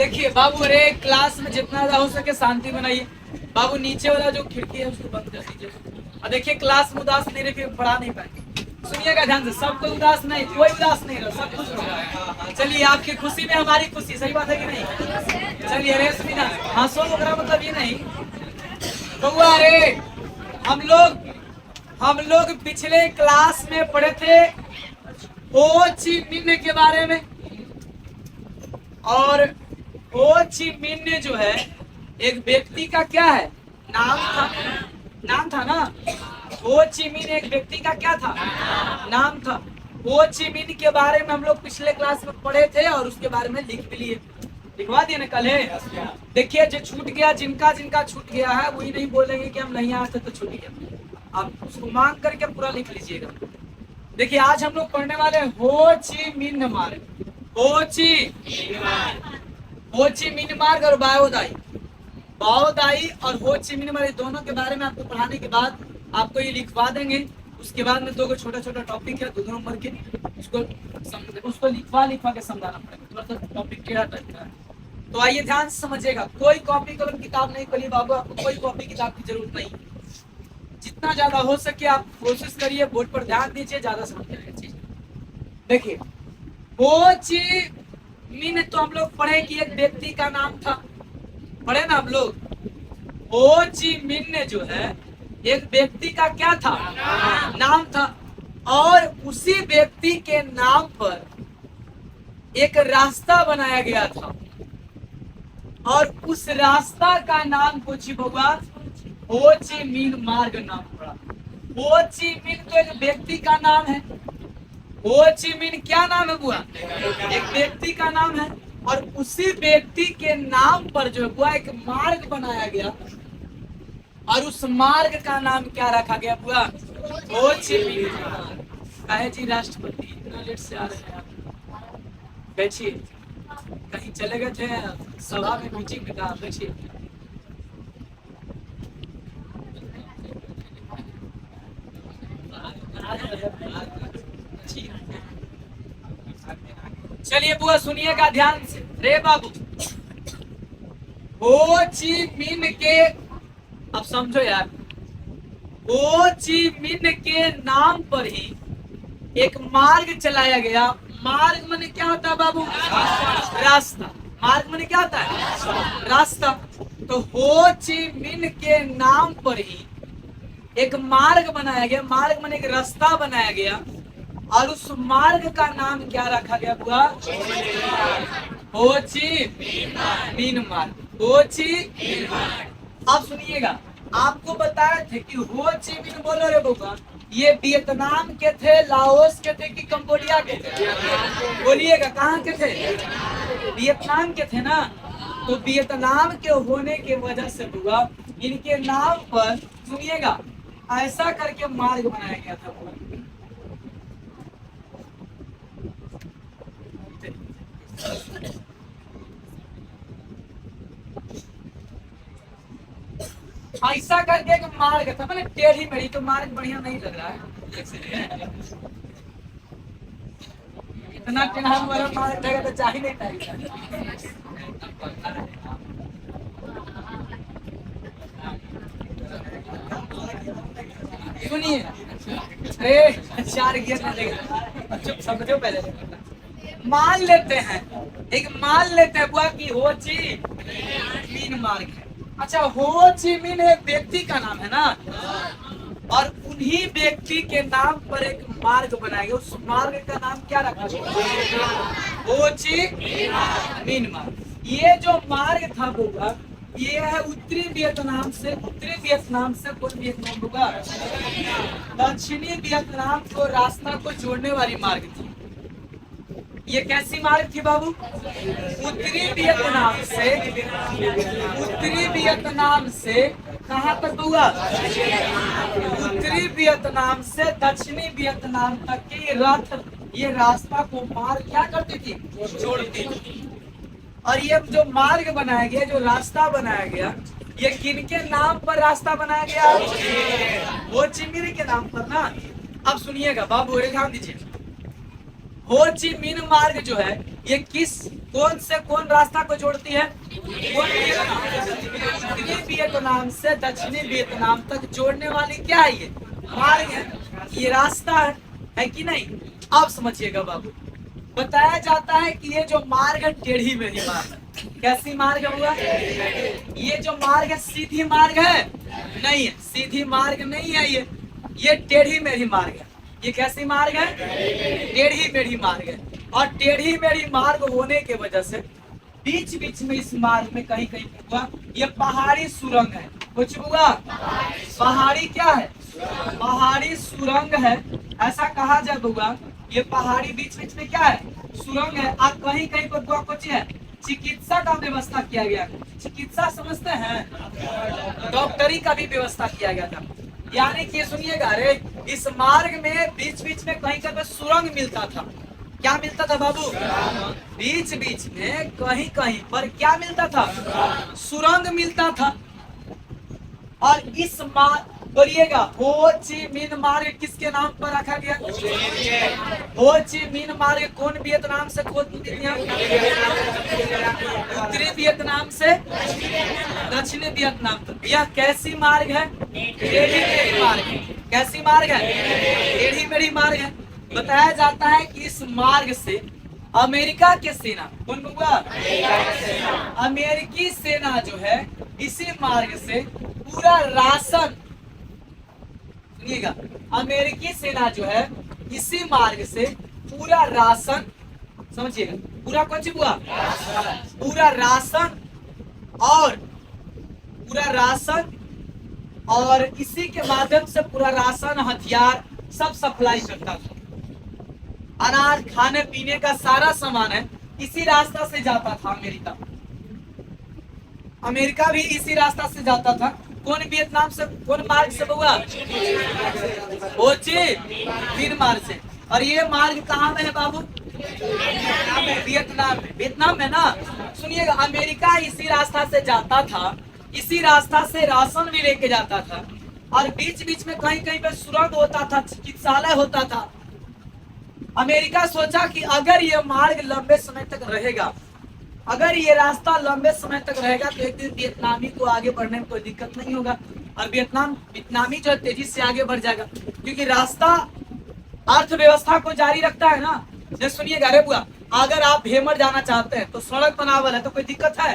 देखिए बाबू, अरे क्लास में जितना ज्यादा हो सके शांति बनाइए। बाबू नीचे वाला जो खिड़की है उसको बंद कर दीजिए। और देखिए क्लास में उदास नहीं रहे, फिर पढ़ा नहीं पाएंगे। सुनिएगा ध्यान से, सब कोई उदास नहीं, कोई उदास नहीं रहा, सब खुश रहो। चलिए, आपकी खुशी में हमारी खुशी, सही बात है कि नहीं? चलिए अरे सुनिए, हंसो वगैरह मतलब ये नहीं बउआ। अरे हम लोग पिछले क्लास में पढ़े थे हो ची मिन्ह के बारे में। और हो ची मिन्ह जो है एक व्यक्ति का क्या है, नाम था ना। हो ची मिन्ह एक व्यक्ति का क्या था, नाम था। हो ची मिन्ह के बारे में हम लोग पिछले क्लास में पढ़े थे और उसके बारे में लिख भी लिए, लिखवा दिए ना कल है। देखिए जो छूट गया, जिनका छूट गया है वही नहीं बोलेंगे कि हम नहीं आए थे तो छूट गया। आप उसको मांग करके पूरा लिख लीजिएगा। देखिए आज हम लोग पढ़ने वाले हो ची मिन्ह मार्ग। हो ची मिन्ह मार्ग और बाओदाई और हो ची मिन्ह मार्ग दोनों के बारे में आपको पढ़ाने के बाद आपको ये लिखवा देंगे। उसके बाद में दो छोटा टॉपिक है, दो नंबर के, उसको लिखवा के समझाना पड़ेगा। थोड़ा सा टॉपिक टेढ़ा टाइप का है, तो आइए ध्यान से समझिएगा। कोई कॉपी कलम किताब नहीं खोलिए बाबू, आपको कोई कॉपी किताब की जरूरत नहीं। जितना ज्यादा हो सके आप कोशिश करिए, बोर्ड पर ध्यान दीजिए, ज्यादा समझ आएगा चीज। देखिए हो ची मिन्ह तो हम लोग पढ़े कि एक व्यक्ति का नाम था, पढ़े ना हम लोग। हो ची मिन्ह जो है एक व्यक्ति का क्या था, नाम था। और उसी व्यक्ति के नाम पर एक रास्ता बनाया गया था और उस रास्ता का नाम पूछी बउआ, हो ची मिन्ह मार्ग नाम पड़ा। हो ची मिन्ह तो एक व्यक्ति का नाम है। हो ची मिन्ह क्या नाम है बुआ, एक व्यक्ति का नाम है। और उसी व्यक्ति के नाम पर जो है बुआ एक मार्ग बनाया गया और उस मार्ग का नाम क्या रखा गया बुआ, हो ची मिन्ह। कहे जी राष्ट्रपति इतना लेट से आ रहे हैं, बैठिए। कहीं चले गए थे सभा में, मीटिंग में, कहा बैठिए। चलिए बुआ सुनिएगा ध्यान से, रे बाबू। हो ची मिन्ह के, अब समझो यार, हो ची मिन्ह के नाम पर ही एक मार्ग चलाया गया। मार्ग माने क्या होता है बाबू, रास्ता। मार्ग माने क्या होता है, रास्ता। तो हो ची मिन्ह के नाम पर ही एक मार्ग बनाया गया। मार्ग माने एक रास्ता बनाया गया और उस मार्ग का नाम क्या रखा गया बुआ, हो ची मिन्ह मार्ग। हो ची मिन्ह मार्ग। अब सुनिएगा, आपको बताए थे कि हो ची मिन्ह बोलो रे बुआ, ये वियतनाम के थे, लाओस के थे कि कंबोडिया के थे? बोलिएगा कहाँ के थे, वियतनाम के थे ना। तो वियतनाम के होने के वजह से बुआ इनके नाम पर सुनिएगा ऐसा करके मार्ग बनाया गया था बुआ। ऐसा करके एक मार्ग था, मैंने टेढ़ी मेढ़ी, तो मार्ग बढ़िया नहीं लग रहा है। इतना टेढ़ा वाला मार्ग था तो चाह ही नहीं पाएगा। सुनिए, अरे 4 गियर ना देगा, चुप समझो पहले। मान लेते हैं बुआ की हो ची मिन्ह मार्ग है। अच्छा, हो ची मिन्ह एक व्यक्ति का नाम है ना, और उन्हीं व्यक्ति के नाम पर एक मार्ग बनाया गया। उस मार्ग का नाम क्या रखा गया, हो ची मिन्ह मार्ग। ये जो मार्ग था बुआ, ये है उत्तरी वियतनाम से पूर्व वियतनाम होगा, दक्षिणी वियतनाम को रास्ता को जोड़ने वाली मार्ग थी। ये कैसी मार्ग थी बाबू, उत्तरी वियतनाम से कहाँ तक हुआ, उत्तरी वियतनाम से दक्षिणी वियतनाम तक की रथ ये रास्ता को मार्ग क्या करती थी, जोड़ती थी। और ये जो मार्ग बनाया गया, जो रास्ता बनाया गया, ये किनके नाम पर रास्ता बनाया गया, हो ची मिन्ह के नाम पर ना। अब सुनिएगा बाबू, ध्यान दीजिए। हो ची मिन्ह मार्ग जो है ये कौन से कौन रास्ता को जोड़ती है? उत्तरी वियतनाम से दक्षिणी वियतनाम तक जोड़ने वाली क्या है? ये मार्ग है, ये रास्ता है कि नहीं? आप समझिएगा बाबू, बताया जाता है कि ये जो मार्ग है टेढ़ी मेढ़ी मार्ग है। कैसी मार्ग हुआ? ये जो मार्ग है सीधी मार्ग है नहीं है, सीधी मार्ग नहीं है, ये टेढ़ी मेढ़ी मार्ग है। ये कैसी मार्ग है? टेढ़ी मेढ़ी मार्ग है। और टेढ़ी मेढ़ी मार्ग होने के वजह से बीच बीच में इस मार्ग में कहीं कहीं हुआ ये पहाड़ी सुरंग है। कुछ हुआ पहाड़ी क्या है? पहाड़ी सुरंग है, ऐसा कहा जब हुआ ये पहाड़ी बीच बीच में क्या है? सुरंग है। और कहीं कहीं पर हुआ कुछ है चिकित्सा का व्यवस्था किया गया। चिकित्सा समझते हैं? डॉक्टरी का भी व्यवस्था किया गया था। यानी कि सुनिएगा रे, इस मार्ग में बीच बीच में कहीं कहीं सुरंग मिलता था। क्या मिलता था बाबू? बीच बीच में कहीं कहीं पर क्या मिलता था? सुरंग मिलता था। और इस मार्ग बोलिएगा हो ची मिन्ह मार्ग किसके नाम पर रखा गया? हो ची मिन्ह मार्ग कौन वियतनाम से खोद दिया? उत्तरी वियतनाम से दक्षिणी वियतनाम तक। यह कैसी मार्ग है? टेढ़ी मेढ़ी मार्ग। कैसी मार्ग है? टेढ़ी मेढ़ी मार्ग है। बताया जाता है कि इस मार्ग से अमेरिका के सेना, कौन हुआ? अमेरिकी सेना जो है इसी मार्ग से पूरा राशन, सुनिएगा, अमेरिकी सेना जो है इसी मार्ग से पूरा राशन, समझिएगा, पूरा कुछ हुआ पूरा राशन और इसी के माध्यम से पूरा राशन हथियार सब सप्लाई करता था। अनाज खाने पीने का सारा सामान है इसी रास्ता से जाता था। अमेरिका भी इसी रास्ता से जाता था। कौन वियतनाम से कौन मार्ग से हुआ? हो ची मिन्ह मार्ग से। और ये मार्ग कहाँ में है बाबू? वियतनाम में। वियतनाम में ना। सुनिएगा, अमेरिका इसी रास्ता से जाता था, इसी रास्ता से राशन भी लेके जाता था। और बीच बीच में कहीं कहीं पे सुरंग होता था, चिकित्सालय होता था। अमेरिका सोचा कि अगर ये मार्ग लंबे समय तक रहेगा, अगर ये रास्ता लंबे समय तक रहेगा तो एक दिन वियतनामी को आगे बढ़ने में कोई दिक्कत नहीं होगा और वियतनामी जो तेजी से आगे बढ़ जाएगा, क्योंकि रास्ता अर्थव्यवस्था को जारी रखता है ना। जैसे सुनिएगा रे बुआ, अगर आप भेमर जाना चाहते हैं तो सड़क बनावल है तो कोई दिक्कत है?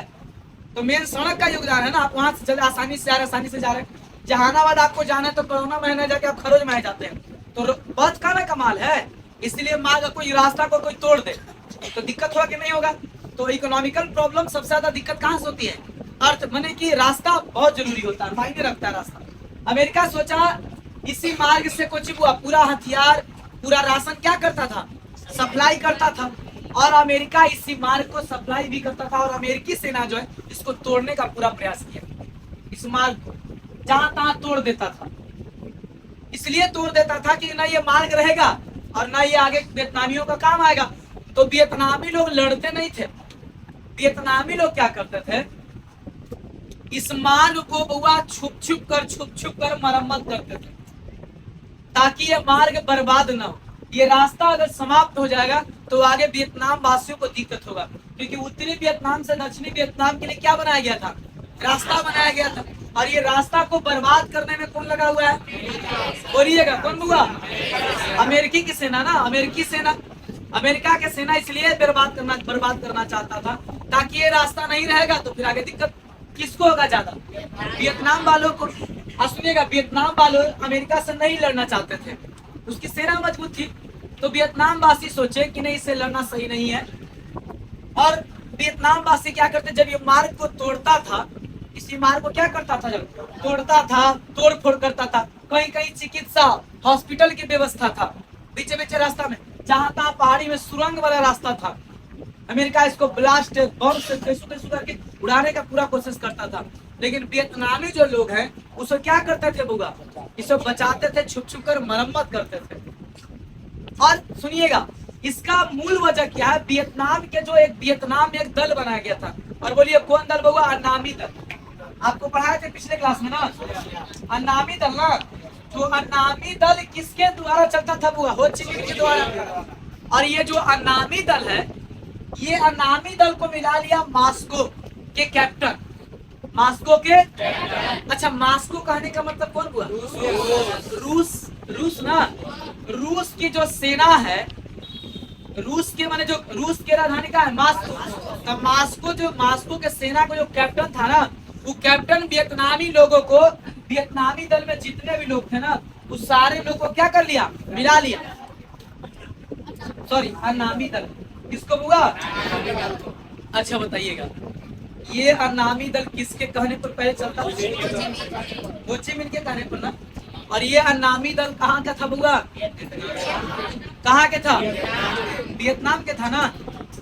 तो मेन सड़क का योगदान है ना। आप वहां से चले आसानी से आ रहे, आसानी से जा रहे हैं। जहानाबाद आपको जाना है तो कोरोना महीने जाके आप खरोज में जाते हैं, तो बच का ना कमाल है। इसलिए मार्ग कोई रास्ता को कोई तोड़ दे तो दिक्कत होगा कि नहीं होगा? तो इकोनॉमिकल प्रॉब्लम सबसे ज्यादा दिक्कत कहाँ से होती है? अर्थ माने कि रास्ता बहुत जरूरी होता है, मायने रखता है रास्ता। अमेरिका सोचा इसी मार्ग से कुछ हुआ पूरा हथियार पूरा राशन क्या करता था? सप्लाई करता था। और अमेरिका इसी मार्ग को सप्लाई भी करता था और अमेरिकी सेना जो है इसको तोड़ने का पूरा प्रयास किया। इस मार्ग को जहां तहां तोड़ देता था। इसलिए तोड़ देता था कि ना ये मार्ग रहेगा और ना ये आगे वियतनामियों का काम आएगा। तो वियतनामी लोग लड़ते नहीं थे। वियतनामी लोग क्या करते थे? इस मार्ग को बुआ छुप छुप कर मरम्मत करते थे ताकि ये मार्ग बर्बाद ना हो। ये रास्ता अगर समाप्त हो जाएगा तो आगे वियतनाम वासियों को दिक्कत होगा, क्योंकि उत्तरी वियतनाम से दक्षिणी वियतनाम के लिए क्या बनाया गया था? रास्ता बनाया गया था। और ये रास्ता को बर्बाद करने में कौन लगा हुआ है? बोलिएगा कौन हुआ? अमेरिकी की सेना ना। अमेरिकी सेना, अमेरिका के सेना इसलिए बर्बाद करना चाहता था ताकि ये रास्ता नहीं रहेगा तो फिर आगे दिक्कत किसको होगा? ज्यादा वियतनाम वालों को। सुनिएगा, वियतनाम वालों अमेरिका से नहीं लड़ना चाहते थे, उसकी सेना मजबूत थी। तो वियतनाम वासी सोचे कि नहीं, इससे लड़ना सही नहीं है। और वियतनाम वासी क्या करते? जब ये मार्ग को तोड़ता था, इसी मार्ग को क्या करता था? जब तोड़ता था, तोड़ फोड़ करता था। कहीं कहीं चिकित्सा हॉस्पिटल की व्यवस्था था बीच बीच रास्ता में। जहां तहां पहाड़ी में सुरंग वाला रास्ता था। अमेरिका इसको ब्लास्ट बम से कैसू करके उड़ाने का पूरा कोशिश करता था। लेकिन वियतनामी जो लोग हैं उसको क्या करते थे बुआ? इसको बचाते थे, छुप छुप कर मरम्मत करते थे। और सुनिएगा, इसका मूल वजह क्या है? वियतनाम के जो वियतनाम में एक दल बनाया गया था। और बोलिए कौन दल बुआ? अन्नामी दल। आपको पढ़ाए थे पिछले क्लास में ना, अन्नामी दल ना। तो अन्नामी दल किसके द्वारा चलता था बुआ? हो ची मिन्ह के द्वारा। और ये जो अनामी दल है, ये अनामी दल को मिला लिया मॉस्को के कैप्टन, मॉस्को के। अच्छा, मॉस्को कहने का मतलब कौन हुआ? रूस। रूस ना, रूस की जो सेना है, रूस के माने जो रूस के राजधानी का है मॉस्को, तो मॉस्को जो मॉस्को के सेना का जो कैप्टन था ना, वो कैप्टन वियतनामी लोगों को, वियतनामी दल में जितने भी लोग थे ना, उस सारे लोग को क्या कर लिया? मिला लिया। सॉरी, अनामी दल किसको हुआ? अच्छा बताइएगा, ये अनामी दल किसके कहने पर पहले चलता? हो ची मिन के कहने पर ना। और ये अनामी दल कहाँ का था बुआ? कहाँ के था? वियतनाम के था ना।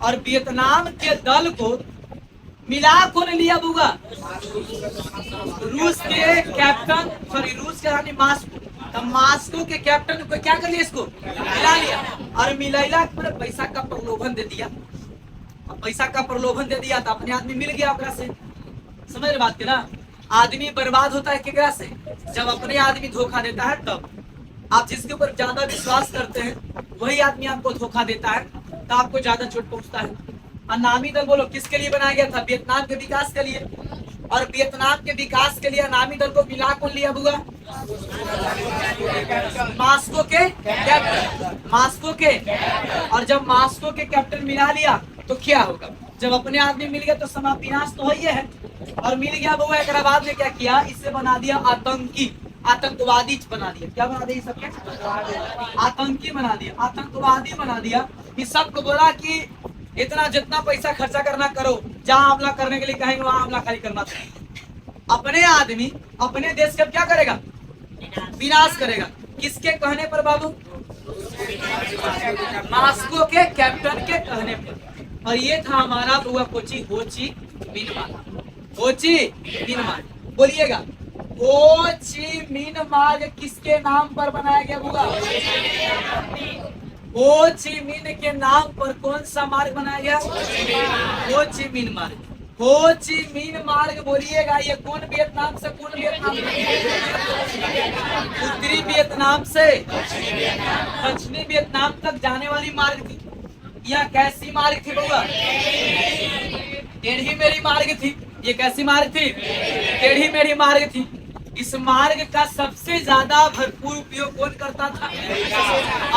और वियतनाम के दल को मिला कौन लिया बुआ? रूस के कैप्टन, सॉरी रूस के रानी मॉस्को, तो मॉस्को के कैप्टन को क्या कर लिया? इसको मिला लिया। और मिलाइला पैसा का प्रलोभन दे दिया, पैसा का प्रलोभन दे दिया तो अपने आदमी मिल गया अपना से। समझ रहे बात के ना? आदमी बर्बाद होता है केकरा से? जब अपने आदमी धोखा देता है तब। आप जिसके ऊपर ज्यादा विश्वास करते हैं वही आदमी आपको धोखा देता है, तो आपको ज्यादा चोट पहुंचता है। अनामी दल बोलो किसके लिए बनाया गया था? वियतनाम के विकास के लिए। और वियतनाम के विकास के लिए अनामी दल को मिला कौन लिया बुआ? मॉस्को के कैप्टन, मॉस्को के। और जब मॉस्को के कैप्टन मिला लिया तो क्या होगा? जब अपने आदमी मिल गया तो समाप्ति विनाश तो ही है। और मिल गया बुआ, एक बाद में क्या किया? इसे बना दिया आतंकी, आतंकवादी बना दिया। क्या बना दिया? सबके आतंकी बना दिया, आतंकवादी बना दिया। इस सबको बोला कि इतना जितना पैसा खर्चा करना करो, जहाँ हमला करने के लिए कहेंगे वहां हमला खाली करना था। अपने आदमी अपने देश का क्या करेगा? विनाश करेगा। किसके कहने पर बाबू? मॉस्को के कैप्टन के कहने पर। और ये था हमारा बुआ कोची हो ची मिन मार्ग। हो ची मिन मार्ग बोलिएगा, हो ची मिन मार्ग किसके नाम पर बनाया गया बुआ? हो ची मिन के नाम पर कौन सा मार्ग बनाया गया? हो ची मिन मार्ग। हो ची मिन मार्ग बोलिएगा, ये कौन वियतनाम से कौन वियतनाम? उत्तरी वियतनाम से दक्षिणी वियतनाम तक जाने वाली मार्ग थी। यह कैसी मार्ग थी बउआ? टेढ़ी मेढ़ी मार्ग थी। ये कैसी मार्ग थी? टेढ़ी मेढ़ी मार्ग थी। इस मार्ग का सबसे ज्यादा भरपूर उपयोग कौन करता था?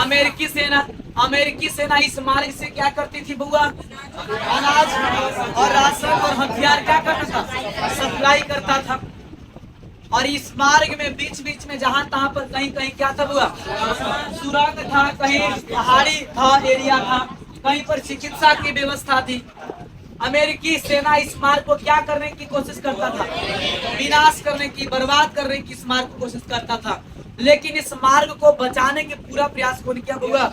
अमेरिकी सेना। अमेरिकी सेना इस मार्ग से क्या करती थी बुआ? अनाज और राशन और हथियार क्या करता था? सप्लाई करता था। और इस मार्ग में बीच बीच में जहां तहां पर कहीं कहीं क्या था बुआ? सुरंग था, कहीं पहाड़ी था, एरिया था, कहीं पर चिकित्सा की व्यवस्था थी। अमेरिकी सेना इस मार्ग को क्या करने की कोशिश करता था? विनाश करने की, बर्बाद करने की इस मार्ग को कोशिश करता था। लेकिन इस मार्ग को बचाने के पूरा प्रयास कौन किया होगा?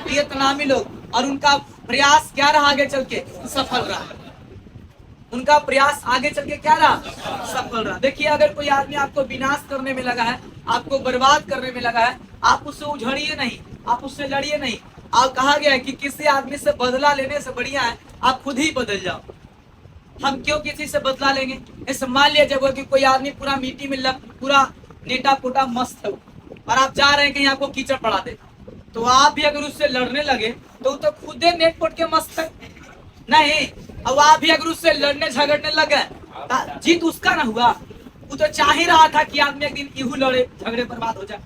वियतनामी लोग। और उनका प्रयास क्या रहा? आगे चल के सफल रहा। उनका प्रयास आगे चल के क्या रहा? सफल रहा। देखिए, अगर कोई आदमी आपको विनाश करने में लगा है, आपको बर्बाद करने में लगा है, आप उससे उझड़िए नहीं, आप उससे लड़िए नहीं। आप कहा गया है कि किसी आदमी से बदला लेने से बढ़िया है आप खुद ही बदल जाओ। हम क्यों किसी से बदला लेंगे? ऐसे मान लिया जब कि कोई आदमी पूरा मिट्टी में पूरा नेटा पोटा मस्त है और आप जा रहे हैं कहीं आपको कीचड़ पड़ा दे, तो आप भी अगर उससे लड़ने लगे तो वो तो खुद नेट पोट के मस्त है नहीं। अब आप भी अगर उससे लड़ने झगड़ने लगे, जीत उसका ना हुआ। वो तो चाह ही रहा था कि आदमी एक दिन यूं लड़े, झगड़े बर्बाद हो जाए।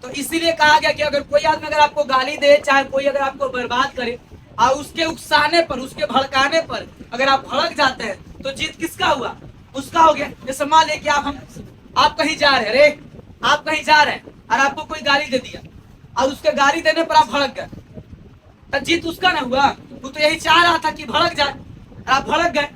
तो इसीलिए कहा गया कि अगर कोई आदमी अगर आपको गाली दे, चाहे कोई अगर आपको बर्बाद करे, और उसके उकसाने पर, उसके भड़काने पर अगर आप भड़क जाते हैं तो जीत किसका हुआ? उसका हो गया। जैसे मान ले कि आप कहीं जा रहे हैं, अरे आप कहीं जा रहे हैं और आपको कोई गाली दे दिया और उसके गाली देने पर आप भड़क गए, तो जीत उसका ना हुआ। वो तो यही चाह रहा था कि भड़क जाए और आप भड़क गए।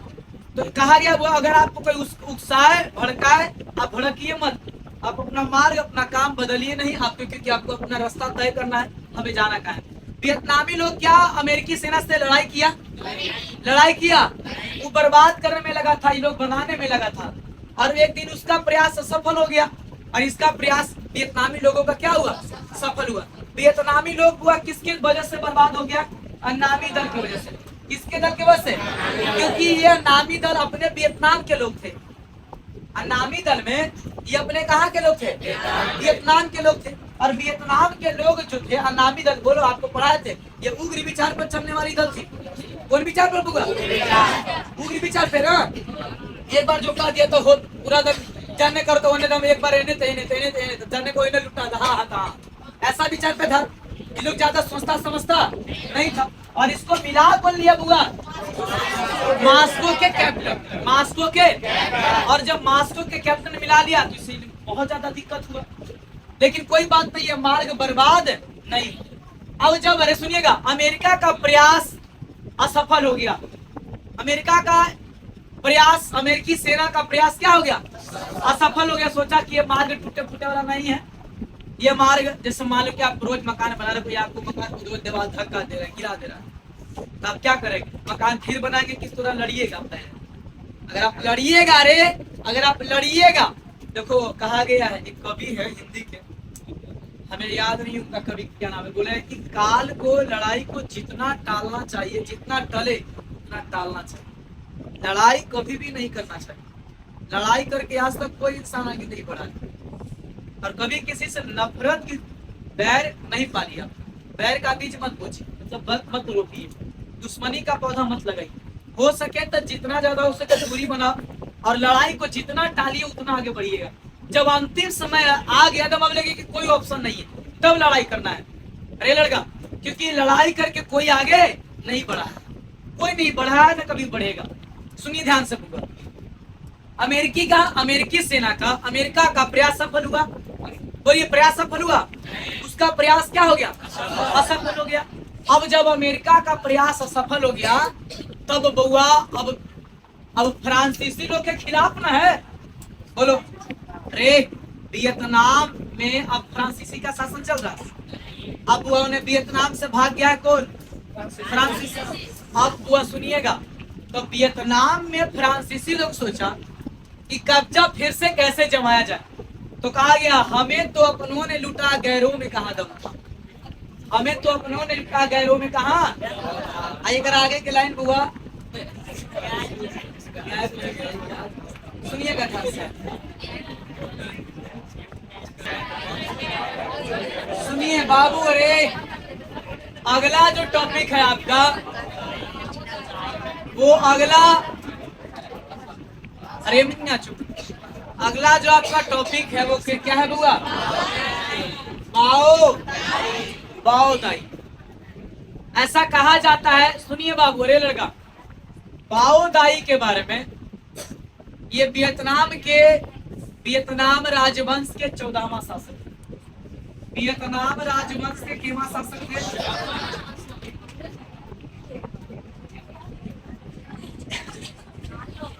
तो कहा गया वो अगर आपको कोई उकसाए, भड़काए, आप भड़किए मत। आप अपना मार्ग, अपना काम बदलिए नहीं, आपको, क्योंकि आपको अपना रास्ता तय करना है, हमें जाना कहाँ है। वियतनामी लोग क्या अमेरिकी सेना से लड़ाई किया? लड़ाई किया। वो बर्बाद करने में लगा था, ये लोग बनाने में लगा था। और एक दिन उसका प्रयास सफल हो गया। और इसका प्रयास वियतनामी लोगों का क्या हुआ? सफल हुआ। वियतनामी लोग हुआ किसके वजह से बर्बाद हो गया? अनामी दल की वजह से। किसके दल की वजह से? क्योंकि ये अनामी दल अपने वियतनाम के लोग थे। अनामी दल में ये अपने कहाँ के लोग थे? वियतनाम के लोग थे। और वियतनाम के लोग जो थे अनामी दल, बोलो आपको पढ़ाए थे, ये उग्र विचार पर चलने वाली दल थी। कौन विचार पर होगा? उग्र विचार पे ना। एक बार जो कह दिया तो हो पूरा दम जाने कर तो दम एक बार एने तेने तेने तेने जाने को इन्हें लुटा था। हाँ था ऐसा विचार पे था। ये लोग ज्यादा सोचता समझता नहीं था और इसको मिला बोल लिया बुआ मास्को के कैप्टन, मास्को के। और जब मास्को के कैप्टन मिला लिया तो इसीलिए बहुत ज्यादा दिक्कत हुआ। लेकिन कोई बात नहीं है, मार्ग बर्बाद नहीं। अब जब, अरे सुनिएगा, अमेरिका का प्रयास असफल हो गया। अमेरिका का प्रयास, अमेरिकी सेना का प्रयास क्या हो गया? असफल हो गया। सोचा कि ये मार्ग टूटे फूटे वाला नहीं है। ये मार्ग, जैसे मान लो कि आप रोज मकान बना रहे, कोई आपको मकान को रोज दीवार धक्का दे रहा है, गिरा दे रहा है, तो आप क्या करेंगे? मकान फिर बनाएंगे, किस तरह लड़िएगा? अगर आप लड़िएगा, अरे अगर आप लड़िएगा, देखो कहा गया है, एक कवि है हिंदी के, हमें याद नहीं उनका कवि क्या नाम है, बोले कि काल को, लड़ाई को जितना टालना चाहिए, जितना टले उतना टालना चाहिए। लड़ाई कभी भी नहीं करना चाहिए। लड़ाई करके आज तक कोई इंसान आगे नहीं बढ़ा और कभी किसी से नफरत की बैर नहीं पाली। आप बैर का बीज मत बोझिए, मतलब मत रोपिए, दुश्मनी का पौधा मत लगाइए। हो सके तो जितना ज्यादा हो सके दूरी बनाओ और लड़ाई को जितना टालिए उतना आगे बढ़िएगा। जब अंतिम समय आ गया तब अब लगे कि कोई ऑप्शन नहीं है, तब लड़ाई करना है। अरे लड़का, क्योंकि लड़ाई करके कोई आगे नहीं बढ़ा है, कोई नहीं बढ़ा है, न कभी बढ़ेगा। सुनिए ध्यान से पूरा। अमेरिकी सेना का, अमेरिका का प्रयास सफल हुआ। बोलिए प्रयास सफल हुआ। उसका प्रयास क्या हो गया? असफल हो गया। अब जब अमेरिका का प्रयास असफल हो गया तब बउआ अब फ्रांसीसी लोग के खिलाफ ना है। बोलो, अरे वियतनाम में अब फ्रांसीसी का शासन चल रहा है। अब बुआ ने वियतनाम से भाग गया है कौन? फ्रांसीसी। अब बुआ सुनिएगा, तो वियतनाम में फ्रांसीसी लोग सोचा कि कब्जा फिर से कैसे जमाया जाए, तो कहा गया हमें तो अपनों ने लुटा, गैरों में कहा दम। हमें तो अपनों ने लुटा, गैरों में कहा। अगर आगे के लाइन बुआ सुनिएगा ध्यान से, सुनिए बाबू। अरे अगला जो टॉपिक है आपका, वो अगला, अरे मिन्ना चुप, अगला जो आपका टॉपिक है वो क्या है बुआ? बाओ बाओ दाई। ऐसा कहा जाता है, सुनिए बाबू, अरे लड़का, बाओ दाई के बारे में, ये वियतनाम राजवंश के 14वां शासक, वियतनाम राजवंश के केवां शासक थे?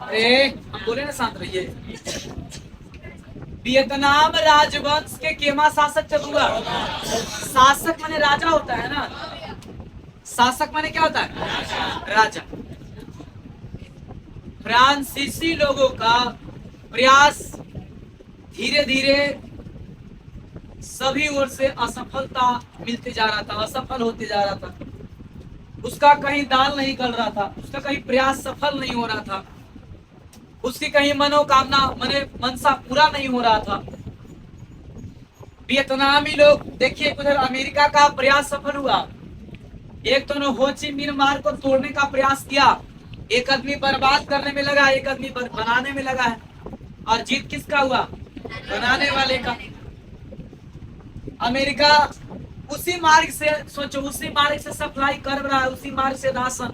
अरे हम बोले ना शांत रहिए। वियतनाम राजवंश के केवां शासक थे बुआ? शासक माने राजा होता है ना, शासक माने क्या होता है? राजा। फ्रांसीसी लोगों का प्रयास धीरे धीरे सभी ओर से असफलता मिलते जा रहा था, असफल होते जा रहा था। उसका कहीं दाल नहीं गल रहा था, उसका कहीं प्रयास सफल नहीं हो रहा था, उसकी कहीं मनोकामना मनसा पूरा नहीं हो रहा था। वियतनामी लोग, देखिए उधर अमेरिका का प्रयास सफल हुआ। एक तो हो ची मिन्ह मार्ग को तोड़ने का प्रयास किया, एक आदमी बर्बाद करने में लगा, एक आदमी बनाने में लगा है। और जीत किसका हुआ? बनाने वाले का। अमेरिका उसी मार्ग से, सोचो, उसी मार्ग से सप्लाई कर रहा है, उसी मार्ग से राशन,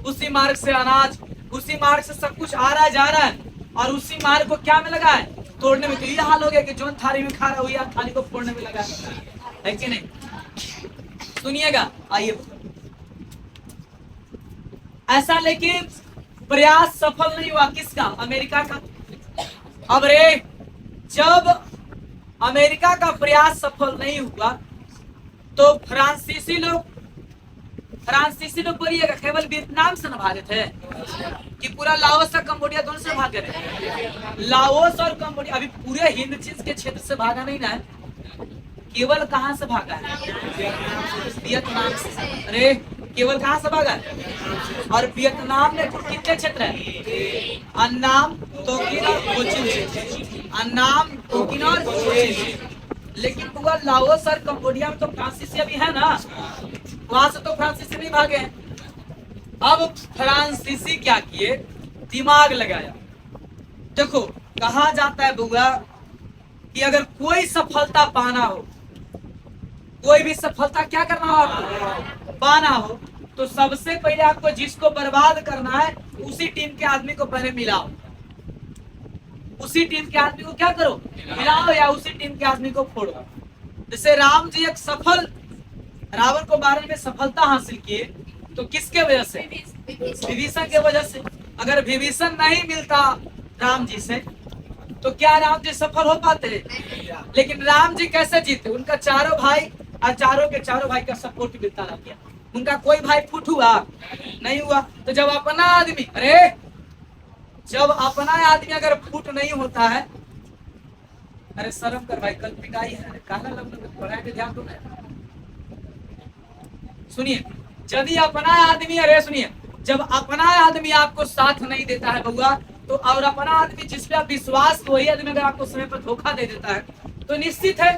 उसी मार्ग से अनाज, उसी मार्ग से सब कुछ आ रहा जा रहा है, और उसी मार्ग को क्या में लगा है? तोड़ने में। तो ये हाल हो गया कि जो थाली में खा रहा है वही थाली को फोड़ने में लगा है कि नहीं? सुनिएगा, आइए। ऐसा लेकिन प्रयास सफल नहीं हुआ, किसका? अमेरिका का। अब रे, जब अमेरिका का प्रयास सफल नहीं हुआ तो फ्रांसीसी लोग बोलिएगा केवल वियतनाम से न भागे थे कि पूरा लाओस और कंबोडिया दोनों से भागे थे? लाओस और कंबोडिया अभी पूरे हिंद चीज के क्षेत्र से भागा नहीं ना है, केवल कहां से भागा है? वियतनाम से। अरे केवल कहां से भागा है? और वियतनाम में कितने क्षेत्र है? अन्नाम, तोकिन और कोचिन। अन्नाम, तोकिन और कोचिन। लेकिन बुआ लाओस और कंबोडिया में तो फ्रांसीसी अभी है ना, वहां से तो फ्रांसीसी नहीं भागे हैं। अब फ्रांसीसी क्या किए, दिमाग लगाया। देखो कहा जाता है बुआ कि अगर कोई सफलता पाना हो, कोई भी सफलता क्या करना हो आपको, पाना हो, तो सबसे पहले आपको जिसको बर्बाद करना है उसी टीम के आदमी को पहले मिलाओ। उसी टीम के आदमी को क्या करो, मिलाओ, या उसी टीम के आदमी को फोड़ो। जैसे राम जी एक सफल रावण को मारने में सफलता हासिल किए, तो किसके वजह से, विभीषण के वजह से। अगर विभीषण नहीं मिलता राम जी से तो क्या राम जी सफल हो पाते? लेकिन राम जी कैसे जीते, उनका चारों भाई और चारों के चारों भाई का सपोर्ट मिलता रह गया। उनका कोई भाई फुट हुआ नहीं हुआ। तो जब अपना आदमी, अरे जब अपना आदमी अगर फुट नहीं होता है, अरे शर्म कर भाई, कल पिटाई है, काला लग पढ़ाई पे ध्यान दो ना। सुनिए, यदि अपना आदमी, अरे सुनिए, जब अपना आदमी आपको साथ नहीं देता है बउआ, तो और अपना आदमी जिस पे आप विश्वास, वही आदमी अगर आपको समय पर धोखा दे देता है, तो निश्चित है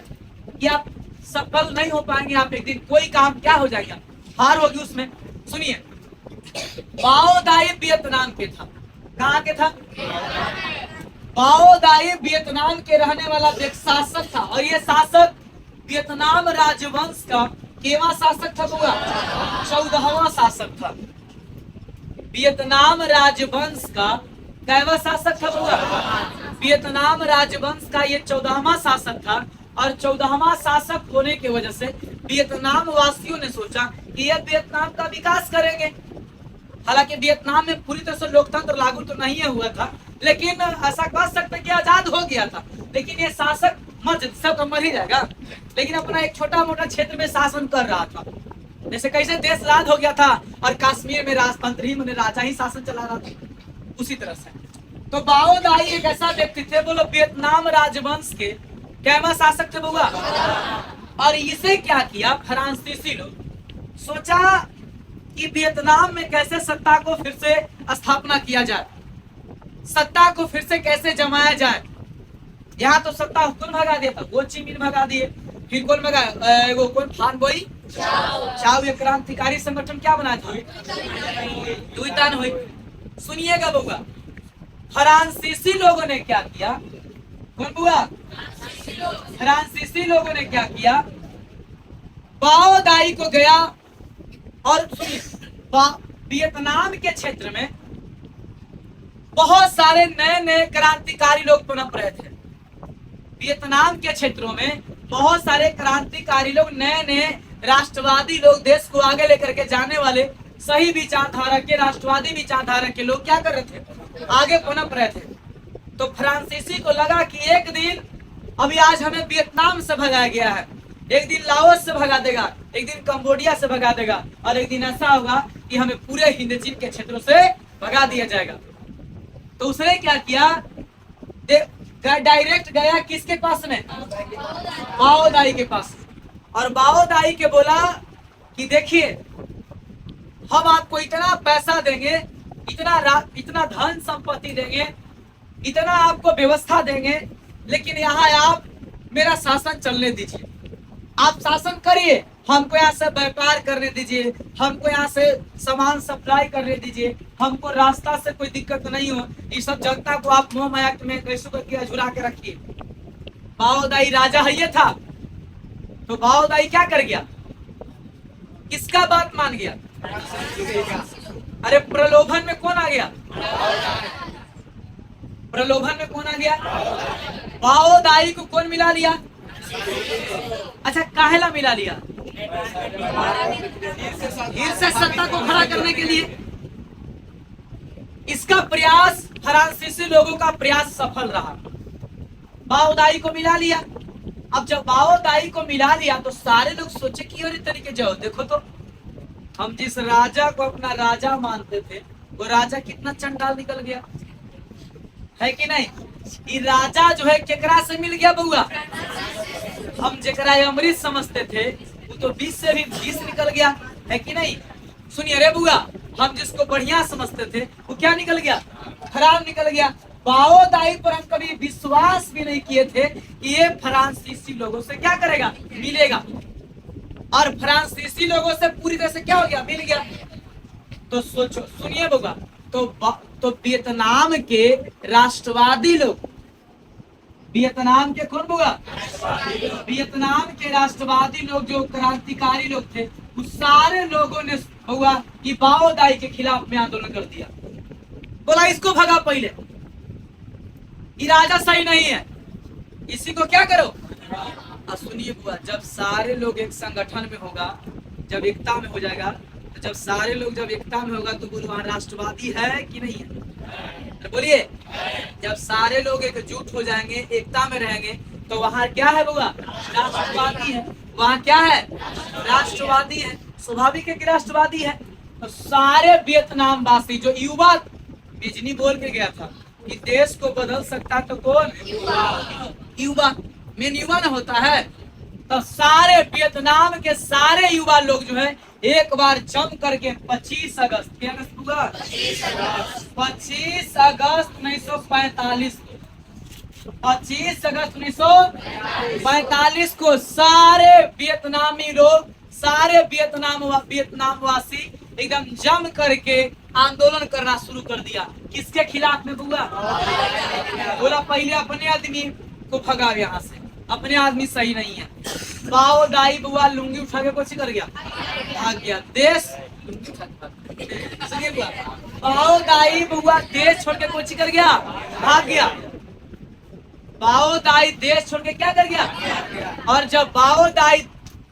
कि आप सफल नहीं हो पाएंगे। आप एक दिन कोई काम क्या हो जाएगा, हार होगी उसमें। सुनिए, बाओ दाई वियतनाम के था। कहाँ के था? बाओ दाई वियतनाम के रहने वाला एक शासक था, और ये शासक वियतनाम राजवंश का केवा शासक था बुआ? 14वां शासक था। वियतनाम राजवंश का कैवा शासक था बुआ? वियतनाम राजवंश का ये 14वां शासक था। और 14वां शासक होने की वजह से वियतनाम वासियों ने सोचा कि ये वियतनाम का विकास करेंगे। हालांकि वियतनाम में पूरी तरह से लोकतंत्र लागू तो नहीं हुआ था, लेकिन ऐसा कह सकते कि आजाद हो गया था। लेकिन ये शासक सब तो मर ही जाएगा, लेकिन अपना एक छोटा मोटा क्षेत्र में शासन कर रहा था। जैसे कैसे देश आजाद हो गया था और कश्मीर में राजतंत्र ही, मैंने राजा ही शासन चला रहा था, उसी तरह से। तो बाओ दाई एक ऐसा व्यक्ति थे, बोलो वियतनाम राजवंश के कैवा शासक थे बुआ? और इसे क्या किया फ्रांसीसी लोग, सोचा कि वियतनाम में कैसे सत्ता को फिर से स्थापना किया जाए, सत्ता को फिर से कैसे जमाया जाए। यहाँ तो सत्ता कौन भगा दिया था, वो चिमिन भगा दिए, फिर कौन भगा, वो कौन फान बोई चाव, ये क्रांतिकारी संगठन क्या बना था, दुईतान हुई। सुनिएगा बुआ, फ्रांसीसी लोगों ने क्या किया, कौन बुआ? फ्रांसीसी लोगों ने क्या किया, बाओ दाई को गया, और वियतनाम के क्षेत्र में बहुत सारे नए नए क्रांतिकारी लोग पनप रहे थे। वियतनाम के क्षेत्रों में बहुत सारे क्रांतिकारी लोग, नए नए राष्ट्रवादी लोग, देश को आगे लेकर के जाने वाले सही विचारधारा के, राष्ट्रवादी विचारधारा के लोग क्या कर रहे थे, आगे पनप रहे थे। तो फ्रांसीसी को लगा कि एक दिन, अभी आज हमें वियतनाम से भगाया गया है, एक दिन लाओस से भगा देगा, एक दिन कंबोडिया से भगा देगा, और एक दिन ऐसा होगा कि हमें पूरे हिंद चीन के क्षेत्रों से भगा दिया जाएगा। तो उसने क्या किया, डायरेक्ट गया किसके पास में, बाओ दाई के पास, और बाओ दाई के बोला कि देखिए, हम आपको इतना पैसा देंगे, इतना धन संपत्ति देंगे, इतना आपको व्यवस्था देंगे, लेकिन यहाँ आप मेरा शासन चलने दीजिए, आप शासन करिए, हमको यहाँ से व्यापार करने दीजिए, हमको यहाँ से सामान सप्लाई करने दीजिए, हमको रास्ता से कोई दिक्कत नहीं हो, ये सब जनता को आप मोह माया में कैसे करके झुरा के रखिए। बाओ दाई राजा है ये था, तो बाओ दाई क्या कर गया, किसका बात मान गया? अरे प्रलोभन में कौन आ गया, प्रलोभन में कौन आ गया? बाओ दाई को कौन मिला लिया? अच्छा, काहेला मिला लिया? ईर्ष्या सत्ता को खड़ा करने के लिए। इसका प्रयास, फ्रांसीसी लोगों का प्रयास सफल रहा, बाओ दाई को मिला लिया। अब जब बाओ दाई को मिला लिया तो सारे लोग सोचे कि और तरीके जाओ, देखो तो हम जिस राजा को अपना राजा मानते थे, वो राजा कितना चंडाल निकल गया, है कि नहीं? ये राजा जो है केकरा से मिल गया बउआ? हम जेकरा अमृत समझते थे, वो तो 20 से भी 20 निकल गया, है कि नहीं? सुनिए रे बुआ, हम जिसको बढ़िया समझते थे, वो क्या निकल गया? खराब निकल गया। बाओदाई पर हम कभी विश्वास भी नहीं किए थे कि ये फ्रांसीसी लोगों से क्या करेगा, मिलेगा। और फ्रांसीसी लोगों से पूरी तरह से क्या हो गया, मिल गया। तो सोचो, सुनिए बउआ, तो वियतनाम के राष्ट्रवादी लोग, वियतनाम के कौन बउआ, वियतनाम के राष्ट्रवादी लोग जो क्रांतिकारी लोग थे, उस सारे लोगों ने बउआ कि बाओदाई के खिलाफ में आंदोलन कर दिया। बोला इसको भगा, पहले ये राजा सही नहीं है, इसी को क्या करो। और सुनिए बुआ, जब सारे लोग एक संगठन में होगा, जब एकता में हो जाएगा, तो जब सारे लोग जब एकता में होगा तो बोलो वहां राष्ट्रवादी है कि नहीं है, तो बोलिए। जब सारे लोग एकजुट हो जाएंगे, एकता में रहेंगे, तो वहां क्या है बुआ, राष्ट्रवादी है। वहां क्या है, राष्ट्रवादी है, स्वाभाविक है कि राष्ट्रवादी है। तो सारे वियतनाम वासी जो युवा, बिजनी बोल के गया था कि देश को बदल सकता तो कौन, युवा, मेन युवा ना होता है। तो सारे वियतनाम के सारे युवा लोग जो है एक बार जम करके 25 अगस्त 1945 25 अगस्त 1945 को सारे वियतनामी लोग, सारे वियतनामवासी एकदम जम करके आंदोलन करना शुरू कर दिया। किसके खिलाफ में बुआ, बोला पहले अपने आदमी को भगा यहाँ से, अपने आदमी सही नहीं है। बाओदाई बुआ लुंगी उठा के कुछ कर गया, भाग गया देश। सुनिए बुआ, बाओदाई बुआ देश छोड़ के कुछ कर गया, भाग गया। बाओदाई देश छोड़ के क्या कर गया। और जब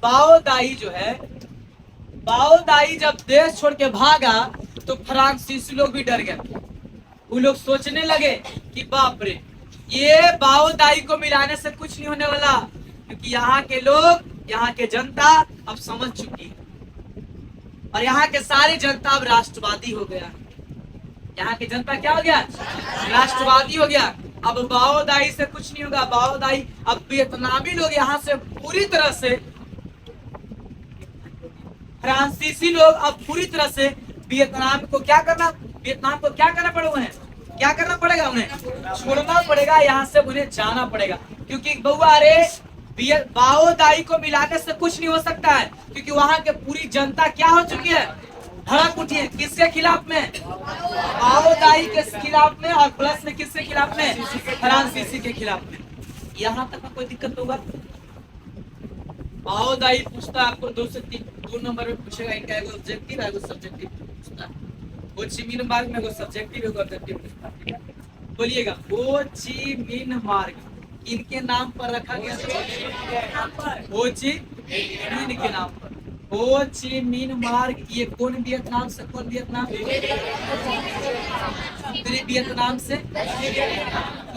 बाओदाई जो है, बाओदाई जब देश छोड़ के भागा तो फ्रांसीसी लोग भी डर गए। वो लोग सोचने लगे कि बाप रे, ये बाओदाई को मिलाने से कुछ नहीं होने वाला, क्योंकि यहाँ के लोग, यहाँ के जनता अब समझ चुकी है, और यहाँ के सारी जनता अब राष्ट्रवादी हो गया। यहाँ की जनता क्या हो गया, राष्ट्रवादी हो गया। अब बाओदाई से कुछ नहीं होगा। बाओदाई, अब वियतनामी लोग यहाँ से पूरी तरह से, फ्रांसीसी लोग अब पूरी तरह से वियतनाम को क्या करना, वियतनाम को क्या करना पड़ेगा उन्हें, क्या करना पड़ेगा उन्हें, छोड़ना पड़ेगा, यहाँ से उन्हें जाना पड़ेगा। क्योंकि बउआ अरे बाओदाई को मिलाने से कुछ नहीं हो सकता है, क्योंकि वहाँ के पूरी जनता क्या हो चुकी है, भड़क उठी है। किसके खिलाफ में, बाओदाई के खिलाफ में, और प्लस में किसके खिलाफ में, फ्रांसीसी के खिलाफ में। यहाँ तक में कोई दिक्कत होगा। बाओदाई पूछता आपको 2 से 3 नंबर में पूछेगा, इनका एगो ऑब्जेक्टिव है, एगो सब्जेक्टिव पूछता है। हो ची मिन मार्ग में एगो सब्जेक्टिव एगो ऑब्जेक्टिव पूछता है। बोलिएगा, हो ची मिन मार्ग इनके नाम पर रखा गया, हो ची मिन के नाम पर। हो ची मिन मार्ग ये कौन वियतनाम से, कौन वियतनाम, उत्तरी वियतनाम से।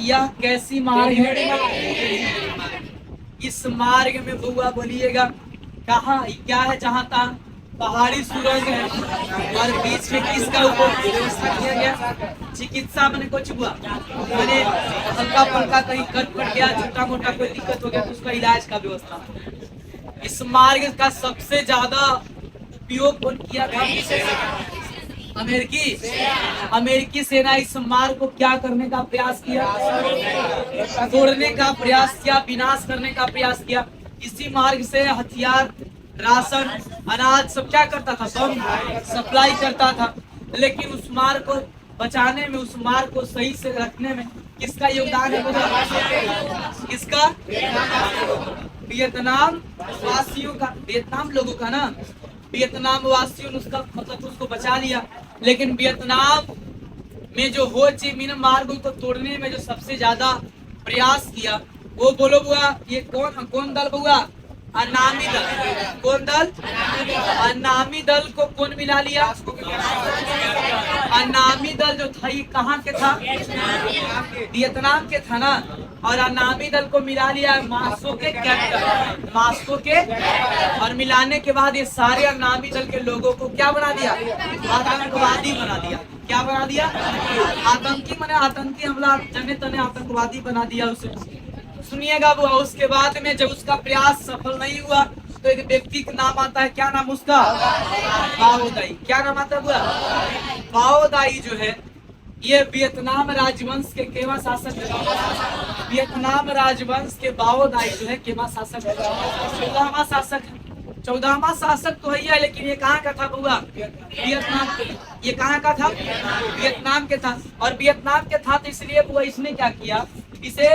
यह कैसी मार्ग है, इस मार्ग में बुआ बोलिएगा कहाँ क्या है, जहाँ तक पहाड़ी सुरंग है, और बीच में किसका व्यवस्था किया गया, चिकित्सा मैंने कुछ हुआ, मैंने हल्का फल्का कहीं कट गया, छोटा मोटा कोई दिक्कत हो गया तो उसका इलाज का व्यवस्था। इस मार्ग का सबसे ज्यादा उपयोग कौन किया था, अमेरिकी सेना इस मार्ग को क्या करने का प्रयास किया, तोड़ने का प्रयास किया, विनाश करने का प्रयास किया। इसी मार्ग से हथियार, राशन, अनाज सब क्या करता था, सब सप्लाई करता था। लेकिन उस मार्ग को बचाने में, उस मार्ग को सही से रखने में किसका योगदान है, किसका, वियतनाम वासियों का, वियतनाम लोगों का ना, वियतनाम वासियों ने उसका मतलब उसको बचा लिया। लेकिन वियतनाम में जो हो ची मिन मार्ग को तोड़ने में जो सबसे ज्यादा प्रयास किया, वो बोलो बुआ, ये कौन दल बुआ, अनामी दल। कौन दल, अनामी दल को कौन मिला लिया, अनामी दल जो था ये कहाँ के था, वियतनाम के था ना। और अनामी दल को मिला लिया मास्को के कैपिटल, मास्को के। और मिलाने के बाद ये सारे अनामी दल के लोगों को क्या बना दिया, आतंकवादी बना दिया। क्या बना दिया, आतंकी, मैंने आतंकी हमला, जने तने आतंकवादी बना दिया उसे। सुनिएगा बुआ, उसके बाद में जब उसका प्रयास सफल नहीं हुआ तो एक व्यक्ति का नाम आता है, क्या नाम उसका, बाओदाई। क्या नाम आता है बुआ, बाओदाई जो है ये वियतनाम राजवंश के केवा शासक है। वियतनाम राजवंश के बाओ दाई जो है केवा शासक है, 14वां शासक है। 14वां शासक तो है, लेकिन ये कहाँ का था बुआ? वियतनाम के। ये कहाँ का था? वियतनाम के था। और वियतनाम के था तो इसलिए बुआ इसने क्या किया, इसे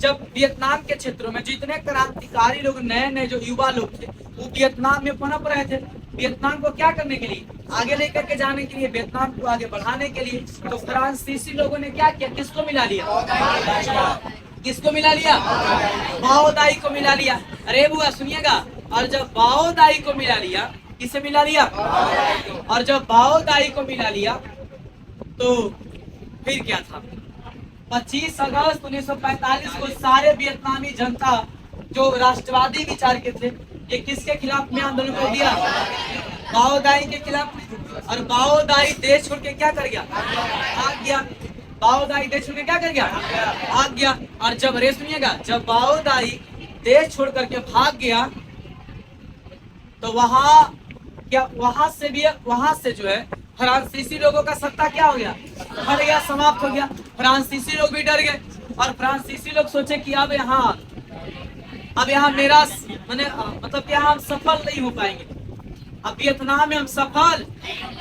जब वियतनाम के क्षेत्रों में जितने क्रांतिकारी लोग, नए नए जो युवा लोग थे, वो वियतनाम में पनप रहे थे। वियतनाम को क्या करने के लिए, आगे लेकर के जाने के लिए, वियतनाम को आगे बढ़ाने के लिए। तो फ्रांसीसी लोगों ने क्या किया, किसको मिला लिया? किसको मिला लिया? बाओ दाई को मिला लिया। अरे बुआ सुनिएगा, और जब बाओ दाई को मिला लिया, किसे मिला लिया? और जब बाओ दाई को मिला लिया तो फिर क्या था? 25 अगस्त 1945 को सारे वियतनामी जनता जो राष्ट्रवादी विचार के थे, ये किसके खिलाफ में आंदोलन कर दिया? बाओ दाई के खिलाफ। और बाओ दाई देश छोड़ के क्या कर गया? भाग गया। बाओ दाई देश छोड़ के क्या कर गया? भाग गया। और जब रे सुनिएगा, जब बाओ दाई देश छोड़ करके भाग गया तो वहां से जो है फ्रांसीसी लोगों का सत्ता क्या हो गया? हट गया, समाप्त हो गया। फ्रांसीसी लोग भी डर गए और फ्रांसीसी लोग सोचे कि अब यहाँ मेरा मतलब कि यहाँ हम सफल नहीं हो पाएंगे। अब वियतनाम में हम सफल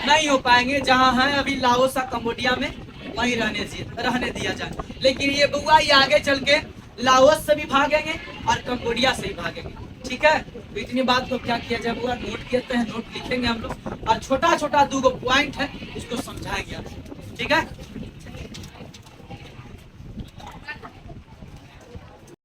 नहीं हो पाएंगे, जहाँ है अभी लाओस और कंबोडिया में, वहीं रहने दिया जाए। लेकिन ये बुआ ये आगे चल के लाओस से भी भागेंगे और कंबोडिया से भी भागेंगे। ठीक है, तो इतनी बात को क्या किया जाए बुआ, नोट किए हैं, नोट लिखेंगे हम लोग, और छोटा छोटा 2 पॉइंट है उसको समझाएंगे आप। ठीक है।